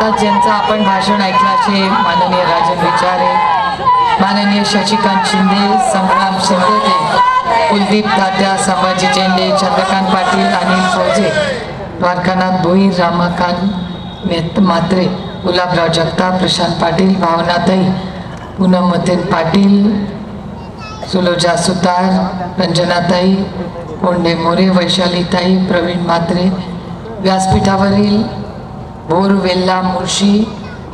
आता ज्यांचं आपण भाषण ऐकलं असे माननीय राजन विचारे, माननीय शशिकांत शिंदे, संग्राम शिंदे, कुलदीप तात्या, संभाजी झेंडे, चंद्रकांत पाटील, अनिल फौजे, द्वारकानाथ भोईर, रामाकांत म्हात्रे, गुलाबराव जगताप, प्रशांत पाटील, भावनाताई, पूनम मतेन पाटील, सुलोजा सुतार, रंजनाताई, कोंडे मोरे, वैशालीताई, प्रवीण म्हात्रे, व्यासपीठावरील भोर, वेल्ला, मुळशी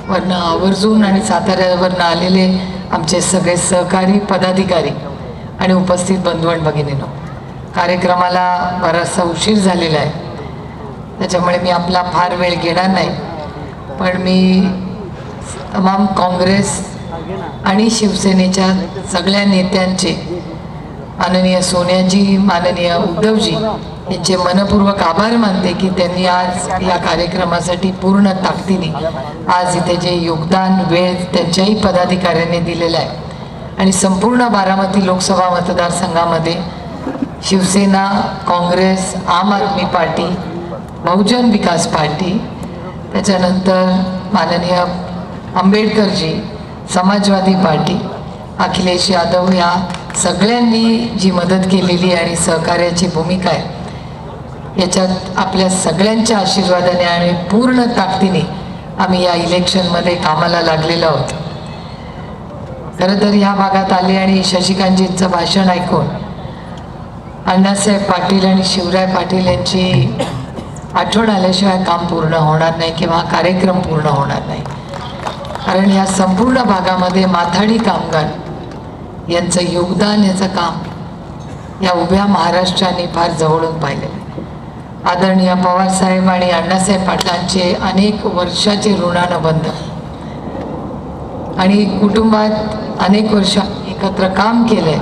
वरनं आवर्जून आणि साताऱ्यावरनं आलेले आमचे सगळे सहकारी, पदाधिकारी आणि उपस्थित बंधू आणि भगिनींनो, कार्यक्रमाला बराचसा उशीर झालेला आहे, त्याच्यामुळे मी आपला फार वेळ घेणार नाही. पण मी तमाम काँग्रेस आणि शिवसेनेच्या सगळ्या नेत्यांचे, माननीय सोनियाजी, माननीय उद्धवजी यांचे मनपूर्वक आभार मानते की त्यांनी आज या कार्यक्रमासाठी पूर्ण ताकदीने आज इथे जे योगदान, वेळ त्यांच्याही पदाधिकाऱ्यांनी दिलेला आहे. आणि संपूर्ण बारामती लोकसभा मतदारसंघामध्ये शिवसेना, काँग्रेस, आम आदमी पार्टी, बहुजन विकास पार्टी, त्याच्यानंतर माननीय आंबेडकरजी, समाजवादी पार्टी, अखिलेश यादव, या सगळ्यांनी जी मदत केलेली आणि सहकार्याची भूमिका आहे, याच्यात आपल्या सगळ्यांच्या आशीर्वादाने आणि पूर्ण ताकदीने आम्ही या इलेक्शनमध्ये कामाला लागलेलो आहोत. खरं तर ह्या भागात आले आणि शशिकांतजींचं भाषण ऐकून अण्णासाहेब पाटील आणि शिवराय पाटील यांची आठवण आल्याशिवाय काम पूर्ण होणार नाही किंवा कार्यक्रम पूर्ण होणार नाही. कारण या संपूर्ण भागामध्ये माथाडी कामगार यांचं योगदान, याचं काम या उभ्या महाराष्ट्राने फार जवळून पाहिलेलं आहे. आदरणीय पवारसाहेब आणि अण्णासाहेब पाटलांचे अनेक वर्षाचे ऋणानुबंध आणि कुटुंबात अनेक वर्ष एकत्र काम केलं आहे.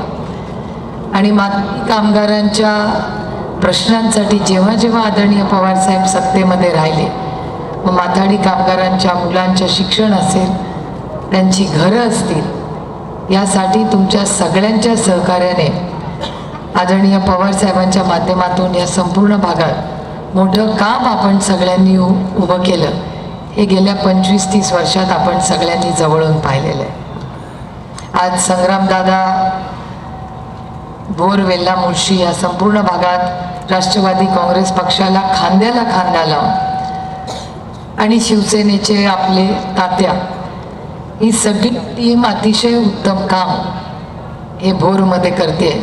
आणि माथाडी कामगारांच्या प्रश्नांसाठी जेव्हा जेव्हा आदरणीय पवारसाहेब सत्तेमध्ये राहिले, व माथाडी कामगारांच्या मुलांचं शिक्षण असेल, त्यांची घरं असतील, यासाठी तुमच्या सगळ्यांच्या सहकार्याने आदरणीय पवारसाहेबांच्या माध्यमातून या संपूर्ण भागात मोठं काम आपण सगळ्यांनी उभं केलं. हे गेल्या 25-30 वर्षात आपण सगळ्यांनी जवळून पाहिलेलं आहे. आज संग्रामदादा, भोर, वेल्ला, मुळशी या संपूर्ण भागात राष्ट्रवादी काँग्रेस पक्षाला खांद्याला खांदा लावून आणि शिवसेनेचे आपले तात्या, ही सगळी टीम अतिशय उत्तम काम हे भोरमध्ये करते.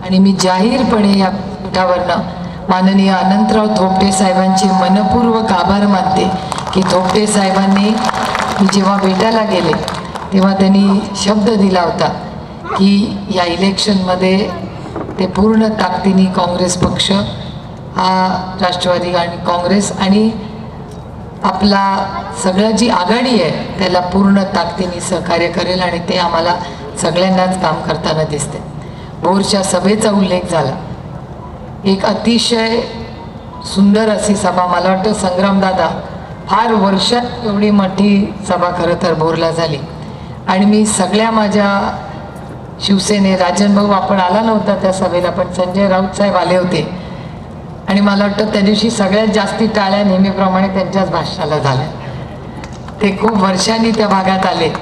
आणि मी जाहीरपणे या पीठावरनं माननीय अनंतराव थोपटे साहेबांचे मनपूर्वक आभार मानते की थोपटे साहेबांनी, मी जेव्हा भेटायला गेले तेव्हा त्यांनी शब्द दिला होता की या इलेक्शनमध्ये ते पूर्ण ताकदीने काँग्रेस पक्ष हा, राष्ट्रवादी आणि काँग्रेस आणि आपला सगळं जी आघाडी आहे त्याला पूर्ण ताकदीने सहकार्य करेल. आणि ते आम्हाला सगळ्यांनाच काम करताना दिसते. भोरच्या सभेचा उल्लेख झाला, एक अतिशय सुंदर अशी सभा. मला वाटतं संग्रामदादा फार वर्षात एवढी मोठी सभा खरं तर भोरला झाली. आणि मी सगळ्या माझ्या शिवसेने, राजन भाऊ आपण आला नव्हता त्या सभेला, पण संजय राऊत साहेब आले होते. आणि मला वाटतं त्या दिवशी सगळ्यात जास्ती टाळ्या नेहमीप्रमाणे त्यांच्याच भाषणाला झाल्या. ते खूप वर्षांनी त्या भागात आले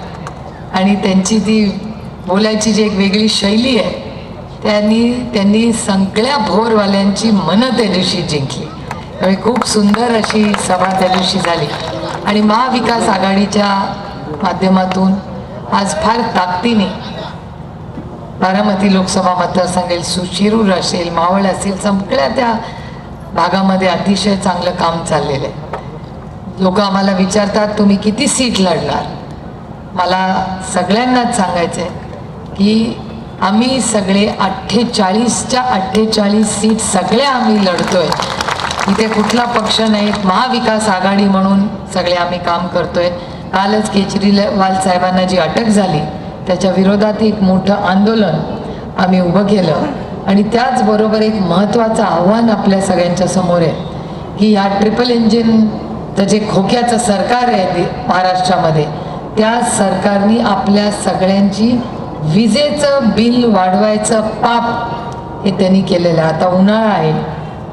आणि त्यांची ती बोलायची जी एक वेगळी शैली आहे, त्यांनी सगळ्या भोरवाल्यांची मनं त्या दिवशी जिंकली. त्यामुळे खूप सुंदर अशी सभा त्या दिवशी झाली. आणि महाविकास आघाडीच्या माध्यमातून आज फार ताकदीने बारामती लोकसभा मतदारसंघ, शिरूर असेल, मावळ असेल, सगळ्या त्या भागामध्ये अतिशय चांगलं काम चाललेलं आहे. लोक आम्हाला विचारतात तुम्ही किती सीट लढणार. मला सगळ्यांनाच सांगायचं आहे की आम्ही सगळे 48च्या 48 सीट सगळे आम्ही लढतोय. इथे कुठला पक्ष नाही, महाविकास आघाडी म्हणून सगळे आम्ही काम करतोय. कालच केजरीवाल साहेबांना जी अटक झाली त्याच्या विरोधात एक मोठं आंदोलन आम्ही उभं केलं. आणि त्याचबरोबर एक महत्त्वाचं आव्हान आपल्या सगळ्यांच्या समोर आहे की या ट्रिपल इंजिनचं जे खोक्याचं सरकार आहे महाराष्ट्रामध्ये, त्या सरकारने आपल्या सगळ्यांची विजेचं बिल वाढवायचं पाप हे त्यांनी केलेलं आहे. आता उन्हाळा आहे,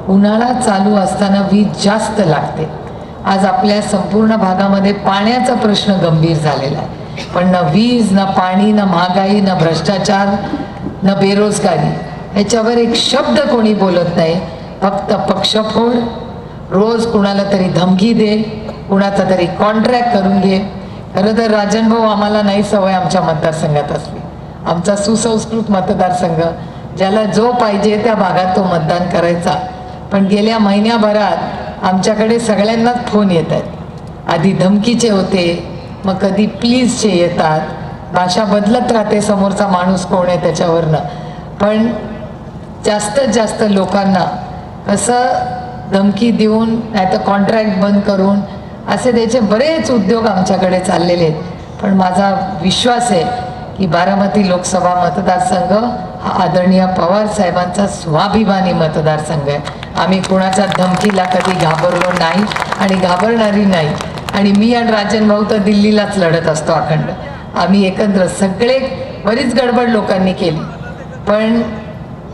उन्हाळा चालू असताना वीज जास्त लागते. आज आपल्या संपूर्ण भागामध्ये पाण्याचा प्रश्न गंभीर झालेला आहे, पण न वीज, न पाणी, न महागाई, न भ्रष्टाचार, न बेरोजगारी याच्यावर एक शब्द कोणी बोलत नाही. फक्त पक्षफोड, रोज कुणाला तरी धमकी दे, कुणाचा तरी कॉन्ट्रॅक्ट करून घे. खरं तर राजन भाऊ, आम्हाला नाही सवय आमच्या मतदारसंघात असली. आमचा सुसंस्कृत मतदारसंघ, ज्याला जो पाहिजे त्या भागात तो मतदान करायचा. पण गेल्या महिन्याभरात आमच्याकडे सगळ्यांनाच फोन येत आहेत. आधी धमकीचे होते, मग कधी प्लीजचे येतात. भाषा बदलत राहते, समोरचा माणूस कोण आहे त्याच्यावरनं. पण जास्तीत जास्त लोकांना कसं धमकी देऊन, नाहीतर कॉन्ट्रॅक्ट बंद करून असे त्याचे बरेच उद्योग आमच्याकडे चाललेले आहेत. पण माझा विश्वास आहे की बारामती लोकसभा मतदारसंघ हा आदरणीय पवार साहेबांचा स्वाभिमानी मतदारसंघ आहे. आम्ही कुणाच्या धमकीला कधी घाबरलो नाही आणि घाबरणारी नाही. आणि मी आणि राजन भाऊ तर दिल्लीलाच लढत असतो अखंड. आम्ही एकत्र सगळे, बरीच गडबड लोकांनी केली, पण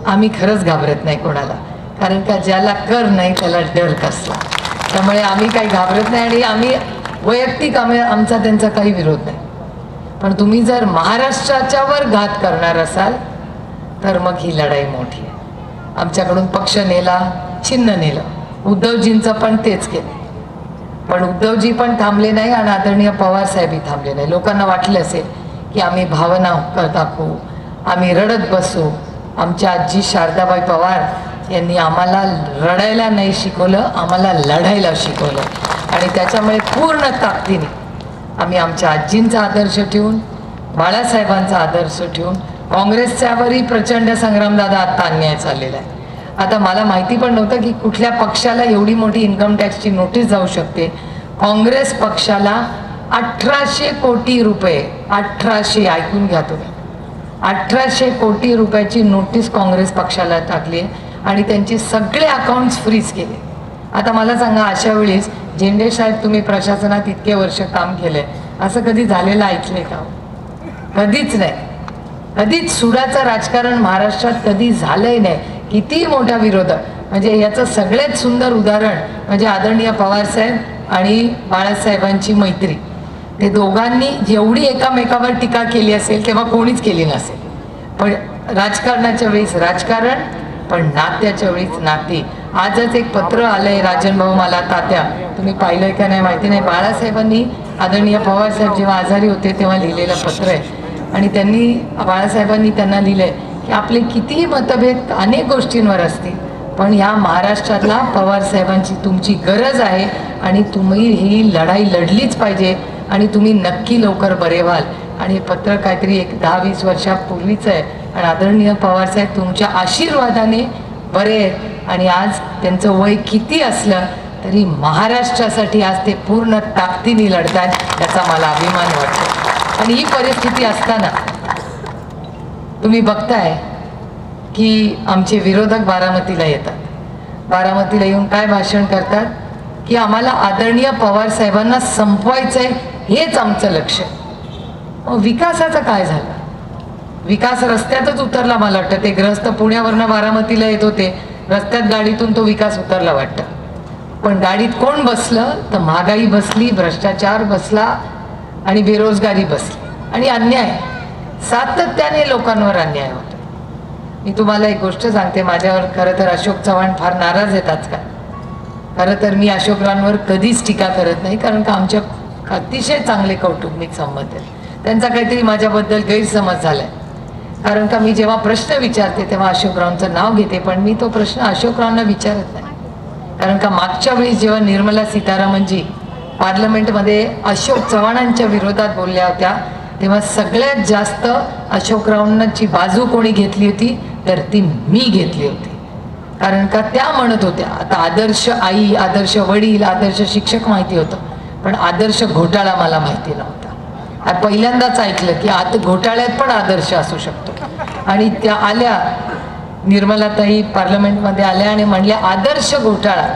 आम्ही खरंच घाबरत नाही कोणाला. कारण का ज्याला कर नाही त्याला डर कसला. त्यामुळे आम्ही काही घाबरत नाही आणि आम्ही वैयक्तिक आमचा त्यांचा काही विरोध नाही. पण तुम्ही जर महाराष्ट्राच्यावर घात करणार असाल तर मग ही लढाई मोठी आहे. आमच्याकडून पक्ष नेला, चिन्ह नेलं, उद्धवजींचं पण तेच केलं. पण उद्धवजी पण थांबले नाही आणि आदरणीय पवार साहेबही थांबले नाही. लोकांना वाटलं असेल की आम्ही भावना दाखवू, आम्ही रडत बसू. आमच्या आजी शारदाबाई पवार यांनी आम्हाला रडायला नाही शिकवलं, आम्हाला लढायला शिकवलं. आणि त्याच्यामुळे पूर्ण ताकदीने आम्ही आमच्या आजींचा आदर्श ठेवून, बाळासाहेबांचा आदर्श ठेवून, काँग्रेसच्यावरही प्रचंड संग्रामदादा आत्ता अन्याय चाललेला आहे. आता मला माहिती पण नव्हतं की कुठल्या पक्षाला एवढी मोठी इन्कम टॅक्सची नोटीस जाऊ शकते. काँग्रेस पक्षाला 1800 कोटी रुपये, 1800, ऐकून घ्या तुम्ही, 1800 कोटी रुपयाची नोटीस काँग्रेस पक्षाला टाकली आहे आणि त्यांचे सगळे अकाउंट्स फ्रीज केले. आता मला सांगा, अशा वेळेस झेंडे साहेब, तुम्ही प्रशासनात इतके वर्ष काम केलंय, असं कधी झालेलं ऐकलंय का? कधीच नाही. कधीच सुडाचं राजकारण महाराष्ट्रात कधी झालंय नाही. किती मोठा विरोधक, म्हणजे याचं सगळ्यात सुंदर उदाहरण म्हणजे आदरणीय पवारसाहेब आणि बाळासाहेबांची मैत्री. ते दोघांनी जेवढी एकामेकावर टीका केली असेल तेव्हा कोणीच केली नसेल. पण राजकारणाच्या वेळेस राजकारण, पण नात्याच्या वेळीच नाती. आजच एक पत्र आलंय राजन भाऊ मला, तात्या तुम्ही पाहिलंय का नाही माहिती नाही, बाळासाहेबांनी आदरणीय पवारसाहेब जेव्हा आजारी होते तेव्हा लिहिलेलं पत्र आहे. आणि त्यांनी, बाळासाहेबांनी त्यांना लिहिलंय की आपले कितीही मतभेद अनेक गोष्टींवर असतील, पण ह्या महाराष्ट्रातला पवारसाहेबांची तुमची गरज आहे आणि तुम्ही ही लढाई लढलीच पाहिजे आणि तुम्ही नक्की लवकर बरे व्हाल. आणि हे पत्र काहीतरी एक 10-20 वर्षापूर्वीचं आहे. आणि आदरणीय पवारसाहेब तुमच्या आशीर्वादाने बरे आहेत आणि आज त्यांचं वय किती असलं तरी महाराष्ट्रासाठी आज ते पूर्ण ताकदीने लढतात, त्याचा मला अभिमान वाटतो. आणि ही परिस्थिती असताना तुम्ही बघताय की आमचे विरोधक बारामतीला येतात. बारामतीला येऊन काय भाषण करतात की आम्हाला आदरणीय पवार साहेबांना संपवायचं आहे, हेच आमचं लक्ष. विकासाचं काय झालं? विकास रस्त्यातच उतरला. मला वाटतं ते ग्रस्त पुण्यावरनं बारामतीला येत होते, रस्त्यात गाडीतून तो विकास उतरला वाटतं. पण गाडीत कोण बसलं तर महागाई बसली, भ्रष्टाचार बसला आणि बेरोजगारी बसली आणि अन्याय, सातत्याने लोकांवर अन्याय होतो. मी तुम्हाला एक गोष्ट सांगते, माझ्यावर खरं तर अशोक चव्हाण फार नाराज आहेत आजकाल. खरं तर मी अशोकरावांवर कधीच टीका करत नाही, कारण का आमच्या अतिशय चांगले कौटुंबिक संबंध आहेत. त्यांचा काहीतरी माझ्याबद्दल गैरसमज झालाय. कारण का मी जेव्हा प्रश्न विचारते तेव्हा अशोकरावांचं नाव घेते, पण मी तो प्रश्न अशोकरावांना विचारत नाही. कारण का मागच्या वेळी जेव्हा निर्मला सीतारामनजी पार्लमेंटमध्ये अशोक चव्हाणांच्या विरोधात बोलल्या होत्या तेव्हा सगळ्यात जास्त अशोकरावांची बाजू कोणी घेतली होती तर ती मी घेतली होती. कारण का त्या म्हणत होत्या, आता आदर्श आई, आदर्श वडील, आदर्श शिक्षक माहिती होतं, पण आदर्श घोटाळा मला माहिती नव्हता. पहिल्यांदाच ऐकलं की आता घोटाळ्यात पण आदर्श असू शकतो. आणि त्या आल्या, निर्मलाताई पार्लमेंटमध्ये आल्या आणि म्हणल्या आदर्श घोटाळा,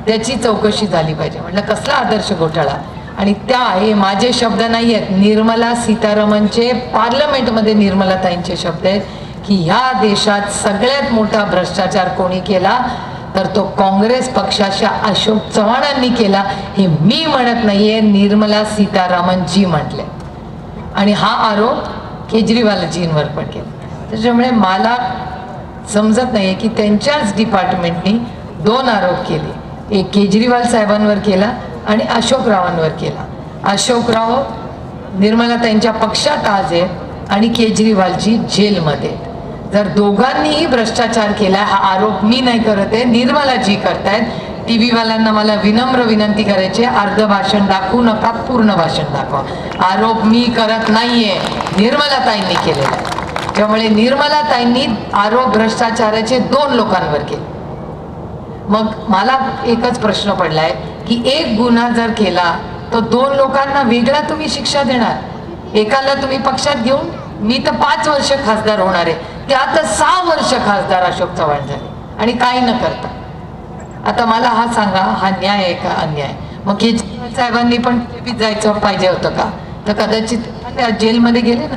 त्याची चौकशी झाली पाहिजे. म्हटलं कसला आदर्श घोटाळा? आणि त्या, हे माझे शब्द नाही आहेत, निर्मला सीतारामनचे पार्लमेंटमध्ये निर्मलाताईंचे शब्द आहेत की ह्या देशात सगळ्यात मोठा भ्रष्टाचार कोणी केला तर तो काँग्रेस पक्षाच्या अशोक चव्हाणांनी केला, हे मी म्हणत नाहीये, निर्मला सीतारामनजी म्हटले. आणि हा आरोप केजरीवालजींवर पण केला. त्याच्यामुळे मला समजत नाहीये की त्यांच्याच डिपार्टमेंटनी 2 आरोप केले, एक केजरीवाल साहेबांवर केला आणि अशोकरावांवर केला. अशोकराव निर्मलाताईंच्या पक्षात आज आहेत आणि केजरीवालजी जेलमध्ये. जर दोघांनीही भ्रष्टाचार केला, हा आरोप मी नाही करत आहे, निर्मलाजी करतायत. टीव्ही वाल्यांना मला विनम्र विनंती करायची, अर्ध भाषण दाखवू नका, पूर्ण भाषण दाखवा. आरोप मी करत नाहीये, निर्मलाताईंनी केलेला. त्यामुळे निर्मलाताईंनी आरोप भ्रष्टाचाराचे 2 लोकांवर केले. मग मला एकच प्रश्न पडलाय की एक गुन्हा जर केला तर 2 लोकांना वेगळा तुम्ही शिक्षा देणार. एकाला तुम्ही पक्षात घेऊन, मी तर 5 वर्ष खासदार होणार आहे, त्यात 6 वर्ष खासदार अशोक चव्हाण झाले आणि काही न करता. आता मला हा सांगा, हा न्याय आहे का अन्याय? मग केजरीवाल साहेबांनी पण जायचं पाहिजे होतं का? तर कदाचित जेलमध्ये गेले ना.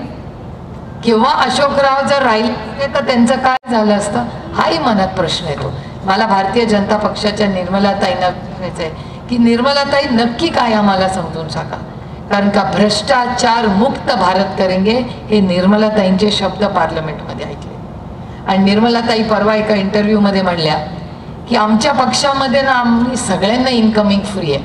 किंवा अशोकराव जर राहिले तर त्यांचं काय झालं असतं, हाही मनात प्रश्न येतो. मला भारतीय जनता पक्षाच्या निर्मलाताईंना विचारायचं आहे की निर्मलाताई नक्की काय आम्हाला समजून सांगा. कारण का भ्रष्टाचार मुक्त भारत करेंगे हे निर्मलाताईंचे शब्द पार्लमेंटमध्ये ऐकले. आणि निर्मलाताई परवा एका इंटरव्ह्यूमध्ये म्हणल्या की आमच्या पक्षामध्ये ना आम्ही सगळ्यांना इन्कमिंग फ्री आहे.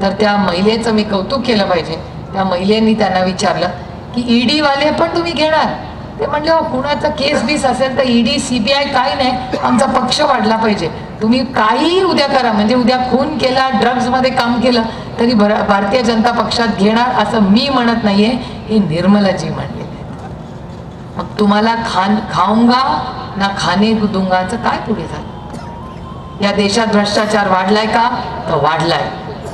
तर त्या महिलेचं मी कौतुक केलं पाहिजे. त्या महिलेनी त्यांना विचारलं की ईडी वाले पण तुम्ही घेणार? ते म्हणले हो, कुणाचा केस बीस असेल तर ईडी सीबीआय काही नाही, आमचा पक्ष वाढला पाहिजे. तुम्ही काहीही उद्या करा, म्हणजे उद्या खून केला, ड्रग्समध्ये काम केलं तरी भारतीय जनता पक्षात घेणार असं मी म्हणत नाहीये, हे निर्मलाजी म्हणलेले. मग तुम्हाला खाऊंगा ना खाने दूंगाचं काय पुढे झालं? या देशात भ्रष्टाचार वाढलाय का? तर वाढलाय.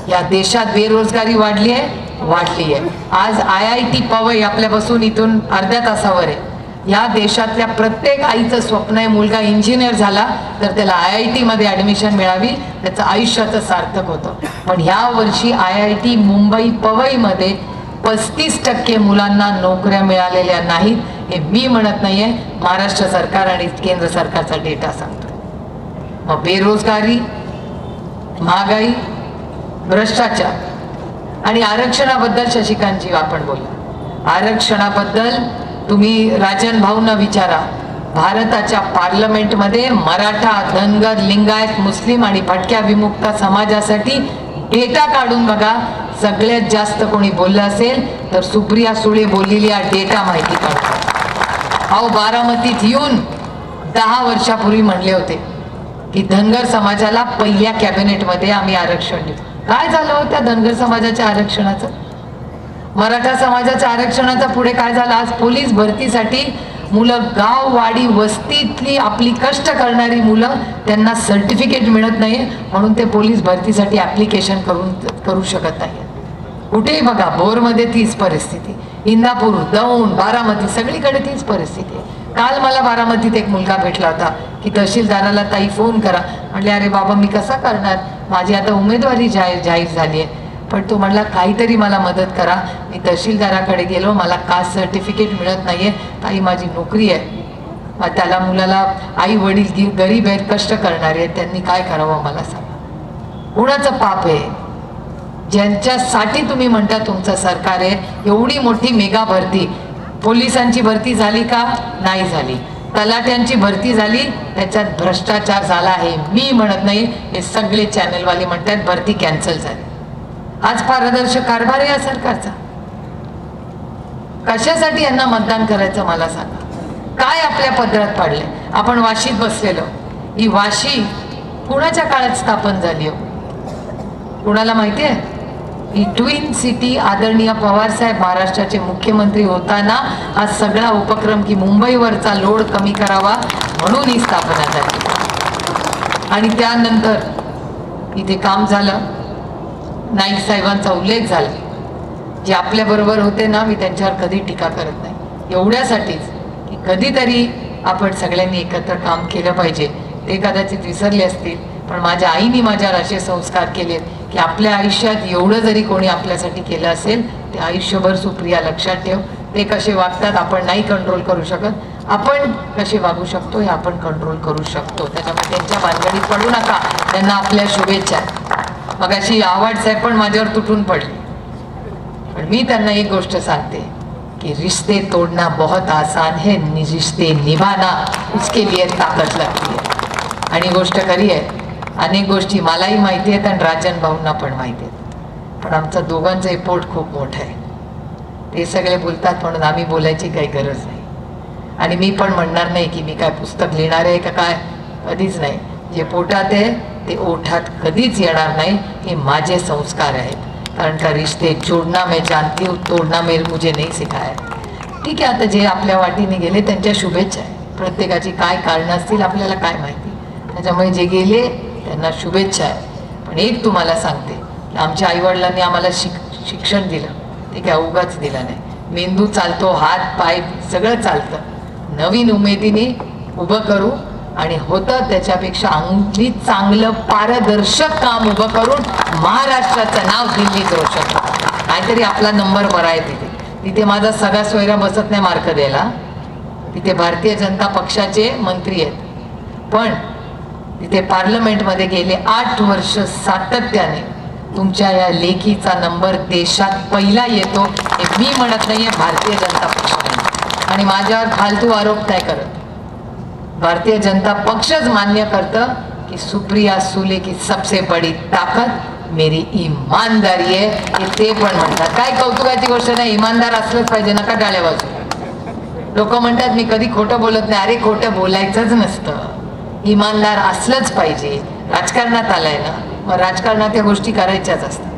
या देशात बेरोजगारी वाढली आहे, वाढली आहे. आज IIT पवई आपल्यापासून इथून अर्ध्या तासावर आहे. या देशातल्या प्रत्येक आईचं स्वप्न आहे मुलगा इंजिनियर झाला तर त्याला IIT मध्ये ॲडमिशन मिळावी, त्याचं आयुष्याचं सार्थक होतं. पण ह्या वर्षी IIT मुंबई पवईमध्ये 35% मुलांना नोकऱ्या मिळालेल्या नाहीत. हे मी म्हणत नाहीये, महाराष्ट्र सरकार आणि केंद्र सरकारचा डेटा सांगतो. मग बेरोजगारी, महागाई, भ्रष्टाचार आणि आरक्षणाबद्दल शशिकांतजी आपण बोलला. आरक्षणाबद्दल तुम्ही राजन भाऊंना विचारा. भारताच्या पार्लमेंटमध्ये मराठा, धनगर, लिंगायत, मुस्लिम आणि भटक्या विमुक्त समाजासाठी डेटा काढून बघा. सगळ्यात जास्त कोणी बोललं असेल तर सुप्रिया सुळे बोललेली हा डेटा माहिती काढतो. अहो, बारामतीत येऊन 10 वर्षापूर्वी म्हणले होते की धनगर समाजाला पहिल्या कॅबिनेटमध्ये आम्ही आरक्षण देऊ. काय झालं होत्या धनगर समाजाच्या आरक्षणाचं? मराठा समाजाच्या आरक्षणाचा पुढे काय झालं? आज पोलीस भरतीसाठी मुलं, गाव वाडी वस्तीतली आपली कष्ट करणारी मुलं, त्यांना सर्टिफिकेट मिळत नाही म्हणून ते पोलीस भरतीसाठी ॲप्लिकेशन करू शकत नाही. कुठेही बघा, भोरमध्ये तीच परिस्थिती, इंदापूर, दौंड, बारामती सगळीकडे तीच परिस्थिती आहे. काल मला बारामतीत एक मुलगा भेटला होता की तहसीलदाराला ताई फोन करा. म्हणले अरे बाबा मी कसा करणार, माझी आता उमेदवारी जाहीर झाली आहे. पण तो म्हणला काहीतरी मला मदत करा. मी तहसीलदाराकडे गेलो, मला कास्ट सर्टिफिकेट मिळत नाहीये, ताई माझी नोकरी आहे. मग त्याला मुलाला आई वडील गरीब आहेत, कष्ट करणारे आहेत, त्यांनी काय करावं मला सांगा. कुणाचं पाप आहे? ज्यांच्यासाठी तुम्ही म्हणता तुमचं सरकार आहे. एवढी मोठी मेगा भरती, पोलिसांची भरती झाली का? नाही झाली. तलाट्यांची भरती झाली, त्याच्यात भ्रष्टाचार झाला आहे. मी म्हणत नाही, हे सगळे चॅनलवाले म्हणतात भरती कॅन्सल झाली. आज पारदर्शक कारभार आहे या सरकारचा. कशासाठी यांना मतदान करायचं मला सांगा. काय आपल्या पदरात पाडले? आपण वाशीत बसलेलो. ही वाशी कुणाच्या काळात स्थापन झाली हो? कुणाला माहिती आहे? ही ट्विन सिटी आदरणीय पवारसाहेब महाराष्ट्राचे मुख्यमंत्री होताना हा सगळा उपक्रम की मुंबईवरचा लोड कमी करावा म्हणून ही स्थापना झाली. आणि त्यानंतर इथे काम झालं. नाईक साहेबांचा उल्लेख झाला. जे आपल्याबरोबर होते ना, मी त्यांच्यावर कधी टीका करत नाही. एवढ्यासाठीच की कधीतरी आपण सगळ्यांनी एकत्र काम केलं पाहिजे. ते कदाचित विसरले असतील, पण माझ्या आईने माझ्यावर असे संस्कार केलेत की आपल्या आयुष्यात एवढं जरी कोणी आपल्यासाठी केलं असेल ते आयुष्यभर सुप्रिया लक्षात ठेव. ते कसे वागतात आपण नाही कंट्रोल करू शकत. आपण कसे वागू शकतो हे आपण कंट्रोल करू शकतो. त्याच्यामुळे त्यांच्या भानगडीत पडू नका. त्यांना आपल्या शुभेच्छा. मगाशी आवाज साहेब पण माझ्यावर तुटून पडले, पण मी त्यांना एक गोष्ट सांगते कि रिश्ते तोड़ना बहुत आसान है, रिश्ते निभाना उसके लिए ताकत लगती है. आणि गोष्ट खरी आहे, अनेक गोष्टी मलाही माहिती आहेत आणि राजन भाऊंना पण माहिती आहेत, पण आमचं दोघांचं पोट खूप मोठं आहे. ते सगळे बोलतात म्हणून आम्ही बोलायची काही गरज नाही. आणि मी पण म्हणणार नाही की मी काय पुस्तक लिहिणार आहे का काय, कधीच नाही. जे पोटात आहे ते ओठात कधीच येणार नाही. हे माझे संस्कार आहेत. कारण का रिश्ते जोड़ना मैं जानती हूँ, तोड़ना मुझे नहीं सिखाया. ठीक आहे, आता जे आपल्या वाटीने गेले त्यांच्या शुभेच्छा आहे. प्रत्येकाची काय कारणं असतील आपल्याला काय माहिती. त्याच्यामुळे जे गेले त्यांना शुभेच्छा आहे. पण एक तुम्हाला सांगते, आमच्या आईवडिलांनी आम्हाला शिक्षण दिलं, ते काय उगाच दिलं नाही. मेंदू चालतो, हात पाय सगळं चालतं. नवीन उमेदीने उभं करू आणि होतं त्याच्यापेक्षा अंगली चांगलं पारदर्शक काम उभं करून महाराष्ट्राचं नाव दिल्लीत रोशन करू. काहीतरी आपला नंबर बरा आहे तिथे. तिथे माझा सगळा सोयरा बसत नाही मार्क द्यायला. तिथे भारतीय जनता पक्षाचे मंत्री आहेत, पण तिथे पार्लमेंटमध्ये गेले 8 वर्ष सातत्याने तुमच्या या लेखीचा नंबर देशात पहिला येतो. हे मी म्हणत नाहीये, भारतीय जनता पक्षाने. आणि माझ्यावर फालतू आरोप नाही करत. भारतीय जनता पक्षच मान्य करतं की सुप्रिया सुले की सबसे बड़ी ताकत मेरी ईमानदारी आहे. हे ते पण म्हणतात. काय कौतुकाची गोष्ट नाही, इमानदार असलंच पाहिजे. नका टाळ्या वाजू. लोक म्हणतात मी कधी खोटं बोलत नाही. अरे खोटं बोलायचंच नसतं, इमानदार असलंच पाहिजे. राजकारणात आलाय ना, मग राजकारणात या गोष्टी करायच्याच असतात.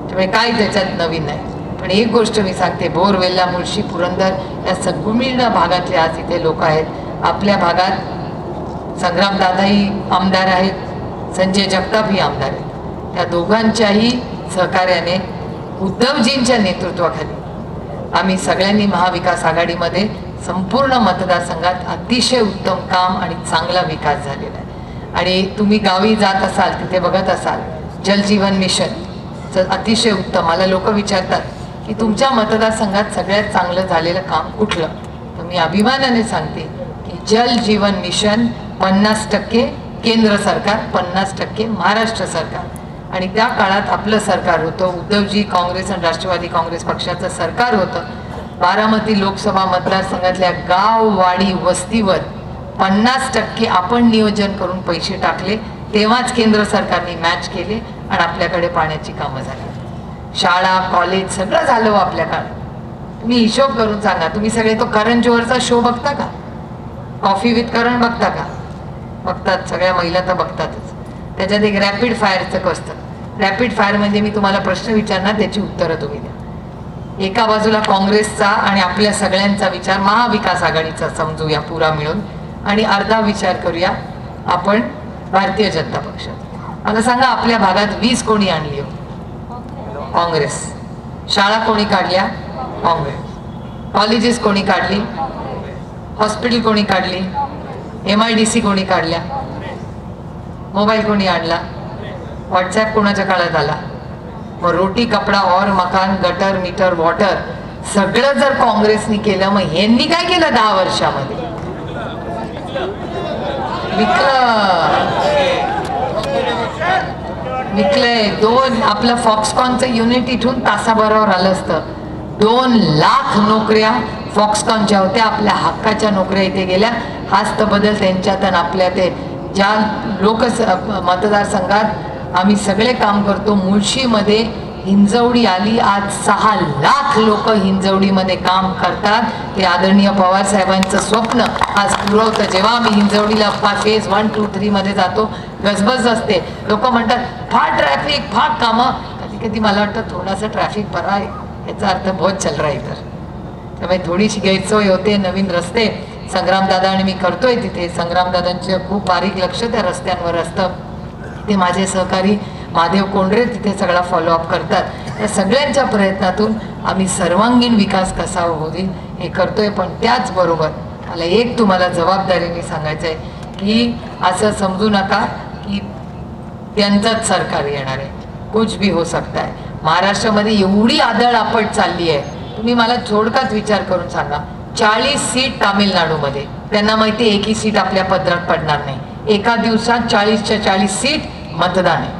त्यामुळे काय त्याच्यात नवीन नाही. पण एक गोष्ट मी सांगते, बोरवेल्ला, मुळशी, पुरंदर या संपूर्ण भागातले आज इथे लोक आहेत. आपल्या भागात संग्रामदादाही आमदार आहेत, संजय जगतापही आमदार आहेत. त्या दोघांच्याही सहकार्याने उद्धवजींच्या नेतृत्वाखाली आम्ही सगळ्यांनी महाविकास आघाडीमध्ये संपूर्ण मतदारसंघात अतिशय उत्तम काम आणि चांगला विकास झालेला आहे. आणि तुम्ही गावी जात असाल, तिथे बघत असाल जलजीवन मिशन अतिशय उत्तम. मला लोक विचारतात की तुमच्या मतदारसंघात सगळ्यात चांगलं झालेलं काम कुठलं, तर मी अभिमानाने सांगते की जल जीवन मिशन 50% केंद्र सरकार, 50% महाराष्ट्र सरकार. आणि त्या काळात आपलं सरकार होतं, उद्धवजी काँग्रेस आणि राष्ट्रवादी काँग्रेस पक्षाचं सरकार होतं. बारामती लोकसभा मतदारसंघातल्या गाव वाडी वस्तीवर 50% आपण नियोजन करून पैसे टाकले. तेव्हाच केंद्र सरकारने मॅच केले आणि आपल्याकडे पाण्याची कामं झाली. शाळा कॉलेज सगळं झालं आपल्या काळात. तुम्ही हिशोब करून सांगा. तुम्ही सगळे तो करण जोहरचा शो बघता का? कॉफी विथ करण बघता का? बघतात, सगळ्या महिला तर बघतातच. त्याच्यात एक रॅपिड फायरचं असतं. रॅपिड फायर म्हणजे मी तुम्हाला प्रश्न विचारणार, त्याची उत्तरं तुम्ही द्या. एका बाजूला काँग्रेसचा आणि आपल्या सगळ्यांचा विचार, महाविकास आघाडीचा समजूया पुरा मिळून, आणि अर्धा विचार करूया आपण भारतीय जनता पक्षात. मला सांगा, आपल्या भागात वीज कोणी आणली हो? काँग्रेस. शाळा कोणी काढल्या? काँग्रेस. कॉलेजेस कोणी काढली? हॉस्पिटल कोणी काढली? MIDC कोणी काढल्या? मोबाईल कोणी आणला? व्हॉट्सॲप कोणाच्या काळात आला? मग रोटी कपडा और मकान गटर मीटर वॉटर सगळं जर काँग्रेसनी केलं, मग यांनी काय केलं 10 वर्षामध्ये? विकलंय. 2 आपलं फॉक्सकॉनचं युनिट इथून तासाभरावर आलं असतं. 2 लाख नोकऱ्या फॉक्सकॉनच्या होत्या, आपल्या हक्काच्या नोकऱ्या इथे गेल्या. हाच तर बदल त्यांच्यात आणि आपल्या. ते ज्या लोक मतदारसंघात आम्ही सगळे काम करतो, मुळशीमध्ये हिंजवडी आली. आज 6 लाख लोक हिंजवडीमध्ये काम करतात. ते आदरणीय पवार साहेबांचं स्वप्न आज पुरवतं. जेव्हा आम्ही हिंजवडीला फेज 1, 2, 3 मध्ये जातो, गजबज असते. लोक म्हणतात फार ट्रॅफिक, फार कामं. कधी कधी मला वाटतं थोडासा ट्रॅफिक बरा आहे, याचा अर्थ बहुत चल रहा आहे. तर त्यामुळे थोडीशी गैरसोय होते. नवीन रस्ते संग्रामदादा आणि मी करतोय तिथे. संग्रामदादांचं खूप बारीक लक्ष त्या रस्त्यांवर असतं. ते माझे सहकारी महादेव कोंडरे तिथे सगळा फॉलोअप करतात. या सगळ्यांच्या प्रयत्नातून आम्ही सर्वांगीण विकास कसा होईल हे करतोय. पण त्याचबरोबर मला एक तुम्हाला जबाबदारीने सांगायचं आहे की असं समजू नका की त्यांचंच सरकार येणार आहे. कुछ भी हो सकता है. महाराष्ट्रामध्ये एवढी आदळ आपट चालली आहे. तुम्ही मला थोडक्यात विचार करून सांगा, 40 सीट तामिळनाडूमध्ये, त्यांना माहिती एकही सीट आपल्या पदरात पडणार नाही. एका दिवसात 40च्या 40 सीट मतदान आहे.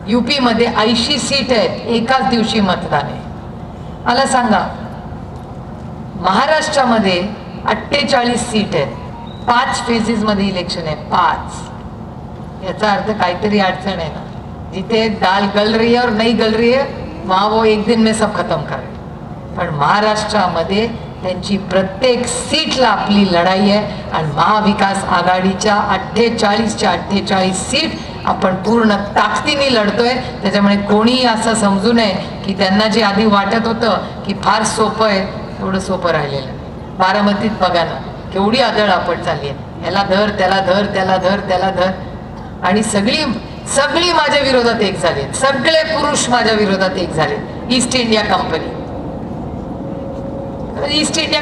यूपी मध्ये 80 सीट आहेत, एकाच दिवशी मतदान आहे. मला सांगा, महाराष्ट्रामध्ये 48 सीट आहेत, 5 फेजेस मध्ये इलेक्शन आहे, 5. याचा अर्थ काहीतरी अडचण आहे ना. जिथे दाल गल रही है और नहीं गल रही है वहाँ वो एक दिन में सब खत्म कर. पण महाराष्ट्रामध्ये त्यांची प्रत्येक सीटला आपली लढाई आहे आणि महाविकास आघाडीच्या 48च्या 48 सीट आपण पूर्ण ताकदीने लढतोय. त्याच्यामुळे कोणी असं समजू नये की त्यांना जे आधी वाटत होतं की फार सोपं आहे, एवढं सोपं राहिलेलं नाही. बारामतीत बघा ना, केवढी आदळआपट चालली आहे, याला धर त्याला धर त्याला धर त्याला धर, आणि सगळी माझ्या विरोधात एक झाले. सगळे पुरुष माझ्या विरोधात एक झाले. ईस्ट इंडिया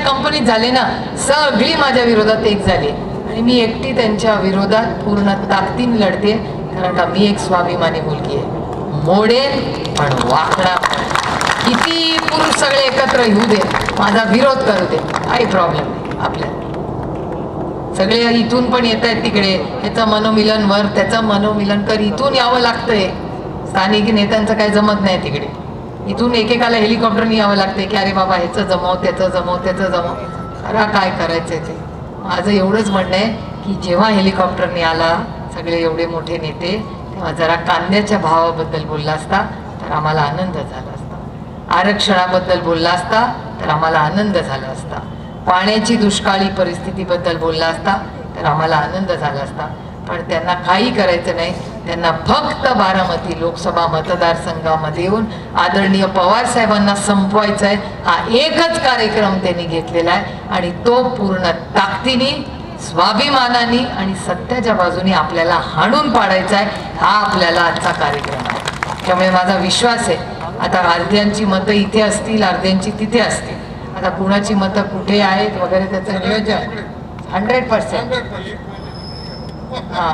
कंपनीत झाले ना, सगळी माझ्या विरोधात एक झाली आणि मी एकटी त्यांच्या विरोधात पूर्ण ताकदीने लढते. कारण का मी एक स्वाभिमानी मुलगी आहे. मोडेल पण वाकडा. किती पुरुष सगळे एकत्र येऊ दे, माझा विरोध करू दे, काही प्रॉब्लेम नाही. आपल्या सगळे इथून पण येत आहेत तिकडे, ह्याचं मनोमिलन वर त्याचं मनोमिलन कर, इथून यावं लागतंय. स्थानिक नेत्यांचं काय जमत नाही तिकडे. इथून एकेकाला हेलिकॉप्टरने यावं लागतंय की अरे बाबा ह्याचं जमव त्याचं जमव त्याचं जमव. खरा काय करायचंय ते. माझं एवढंच म्हणणं आहे की जेव्हा हेलिकॉप्टरने आला सगळे एवढे मोठे नेते, तेव्हा जरा कांद्याच्या भावाबद्दल बोलला असता तर आम्हाला आनंद झाला असता. आरक्षणाबद्दल बोलला असता तर आम्हाला आनंद झाला असता. पाण्याची दुष्काळी परिस्थितीबद्दल बोलला असता तर आम्हाला आनंद झाला असता. पण त्यांना काही करायचं नाही. त्यांना फक्त बारामती लोकसभा मतदारसंघामध्ये येऊन आदरणीय पवार साहेबांना संपवायचा आहे. हा एकच कार्यक्रम त्यांनी घेतलेला आहे आणि तो पूर्ण ताकदीने, स्वाभिमानाने आणि सत्याच्या बाजूने आपल्याला हाणून पाडायचा आहे. हा आपल्याला आजचा कार्यक्रम आहे. त्यामुळे माझा विश्वास आहे आता अर्ध्यांची मतं इथे असतील, अर्ध्यांची तिथे असतील. आता कुणाची मतं कुठे आहेत वगैरे त्याचं नियोजन 100%. हां,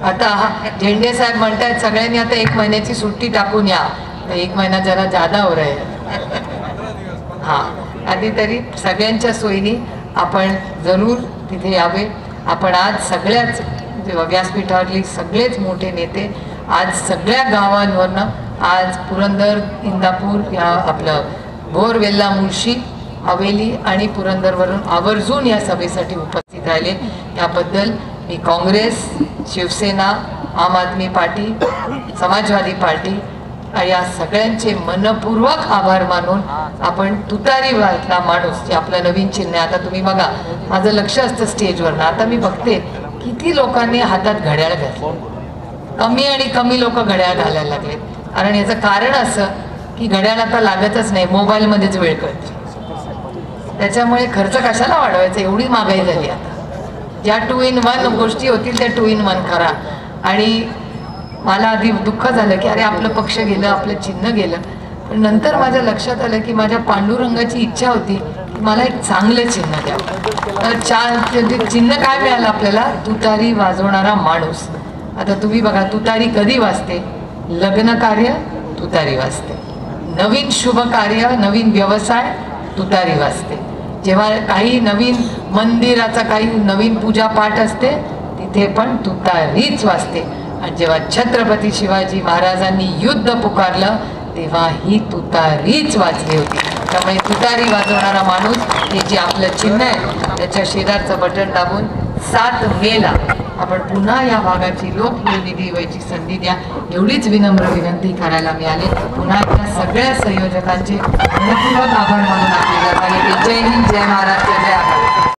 आता झेंडे साहेब म्हणतात सगळ्यांनी आता 1 महिन्याची सुट्टी टाकून या. तर 1 महिना जरा जादा हो रहा है. हां, आधी तरी सगळ्यांच्या सोयीने आपण जरूर तिथे यावे. आपण आज सगळ्याच व्यासपीठावरली सगळेच मोठे नेते आज सगळ्या गावांवरनं, आज पुरंदर, इंदापूर, या आपलं भोर, वेल्ला, मुळशी, हवेली आणि पुरंदरवरून आवर्जून या सभेसाठी उपस्थित राहिले. याबद्दल मी काँग्रेस, शिवसेना, आम आदमी पार्टी, समाजवादी पार्टी या सगळ्यांचे मनपूर्वक आभार मानून आपण तुतारीवाला माणूस जे आपलं नवीन चिन्ह आहे. आता तुम्ही बघा, माझं लक्ष असतं स्टेजवरनं. आता मी बघते किती लोकांनी हातात घड्याळ घातलं. कमी आणि कमी लोक घड्याळ घालायला लागले. कारण याचं कारण असं की घड्याळ आता लागतच नाही, मोबाईलमध्येच वेळ कळते. त्याच्यामुळे खर्च कशाला वाढवायचा, एवढी महागाई झाली. आता ज्या 2 in 1 गोष्टी होतील त्या 2 in 1 करा. आणि मला आधी दुःख झालं की अरे आपलं पक्ष गेलं, आपलं चिन्ह गेलं. पण नंतर माझ्या लक्षात आलं की माझ्या पांडुरंगाची इच्छा होती की मला एक चांगलं चिन्ह द्यावं. तर चिन्ह काय मिळालं आपल्याला, तुतारी वाजवणारा माणूस. आता तुम्ही बघा, तुतारी कधी वाजते, लग्न कार्य तुतारी वाजते, नवीन शुभ कार्य, नवीन व्यवसाय तुतारी वाजते, जेव्हा काही नवीन मंदिराचा काही नवीन पूजा पाठ असते तिथे पण तुतारीच वाजते. आणि जेव्हा छत्रपती शिवाजी महाराजांनी युद्ध पुकारलं तेव्हा ही तुतारीच वाजली होती. त्यामुळे तुतारी वाजवणारा माणूस हे जे आपलं चिन्ह आहे त्याच्या शेजारचं बटन दाबून 7 मेला आपण पुन्हा या भागाची लोकप्रतिनिधी व्हायची संधी द्या, एवढीच विनम्र विनंती करायला मिळाली. पुन्हा त्या सगळ्या संयोजकांचे मनपूर्वक आभार मानून आपल्याला जय हिंद, जय महाराष्ट्र.